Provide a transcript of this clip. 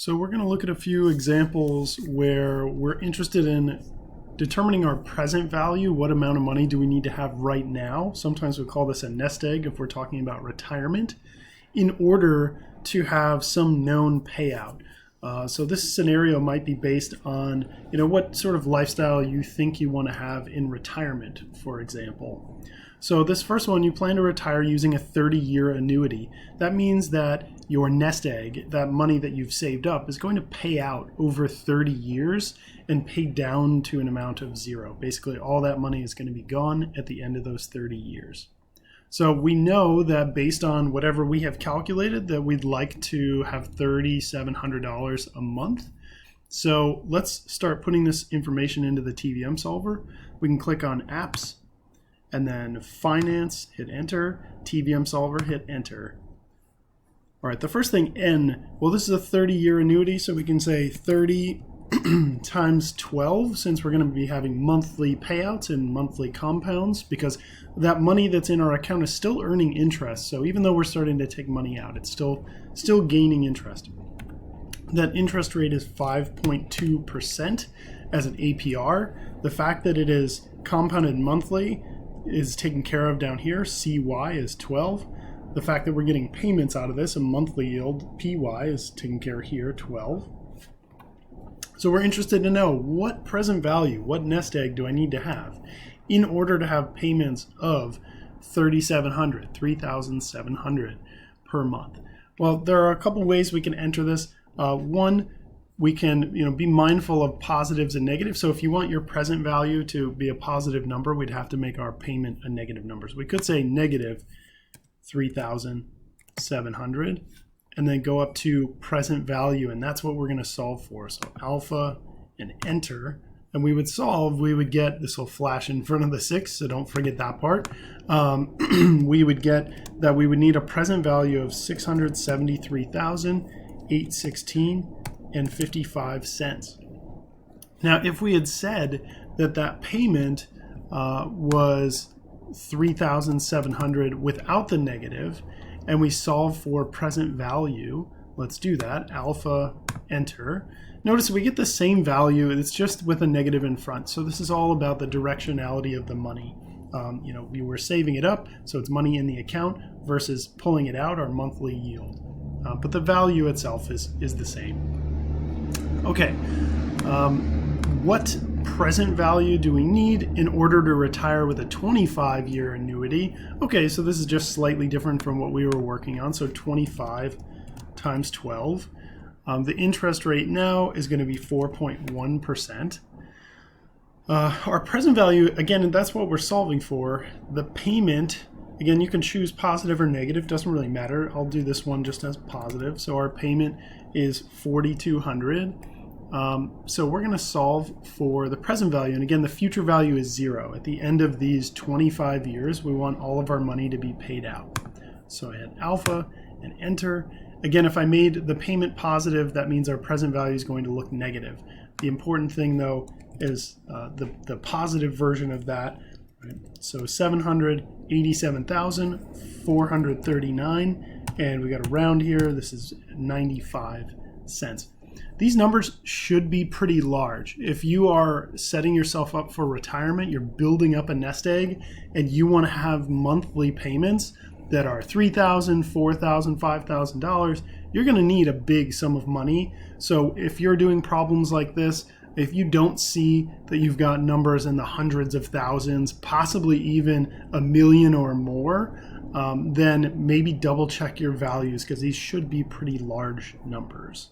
So we're going to look at a few examples where we're interested in determining our present value. What amount of money do we need to have right now? Sometimes we call this a nest egg if we're talking about retirement, in order to have some known payout. So this scenario might be based on, what sort of lifestyle you think you want to have in retirement, for example. So this first one, you plan to retire using a 30-year annuity. That means that your nest egg, that money that you've saved up, is going to pay out over 30 years and pay down to an amount of zero. Basically, all that money is going to be gone at the end of those 30 years. So we know that based on whatever we have calculated, that we'd like to have $3,700 a month. So let's start putting this information into the TVM solver. We can click on Apps, and then Finance, hit Enter, TVM solver, hit Enter. All right, the first thing, N, well, this is a 30-year annuity, so we can say 30 times 12, since we're going to be having monthly payouts and monthly compounds, because that money that's in our account is still earning interest. So even though we're starting to take money out, it's still gaining interest. That interest rate is 5.2% as an APR. The fact that it is compounded monthly is taken care of down here. CY is 12. The fact that we're getting payments out of this, a monthly yield, PY, is taken care of here, 12. So we're interested to know what present value, what nest egg do I need to have in order to have payments of $3,700 per month. Well, there are a couple ways we can enter this. One, we can be mindful of positives and negatives. So if you want your present value to be a positive number, we'd have to make our payment a negative number. So we could say negative 3,700 and then go up to present value, and that's what we're going to solve for. So alpha and enter, and we would get, this will flash in front of the 6, so don't forget that part. We would get that we would need a present value of $673,816.55. Now, if we had said that payment was 3,700 without the negative, and we solve for present value, let's do that, alpha, enter. Notice we get the same value, it's just with a negative in front. So this is all about the directionality of the money. We were saving it up, so it's money in the account, versus pulling it out, our monthly yield. But the value itself is the same. Okay, what present value do we need in order to retire with a 25-year annuity? Okay, so this is just slightly different from what we were working on. So 25 times 12. The interest rate now is going to be 4.1%. Our present value, again, that's what we're solving for. The payment, again, you can choose positive or negative, doesn't really matter. I'll do this one just as positive. So our payment is $4,200. So we're going to solve for the present value, and again, the future value is 0. At the end of these 25 years, we want all of our money to be paid out. So I hit alpha and enter. Again, if I made the payment positive, that means our present value is going to look negative. The important thing, though, is the positive version of that. Right? So $787,439, and we got a round here. This is 95 cents. These numbers should be pretty large. If you are setting yourself up for retirement, you're building up a nest egg, and you want to have monthly payments that are $3,000, $4,000, $5,000, you're going to need a big sum of money. So if you're doing problems like this, if you don't see that you've got numbers in the hundreds of thousands, possibly even a million or more, then maybe double check your values, because these should be pretty large numbers.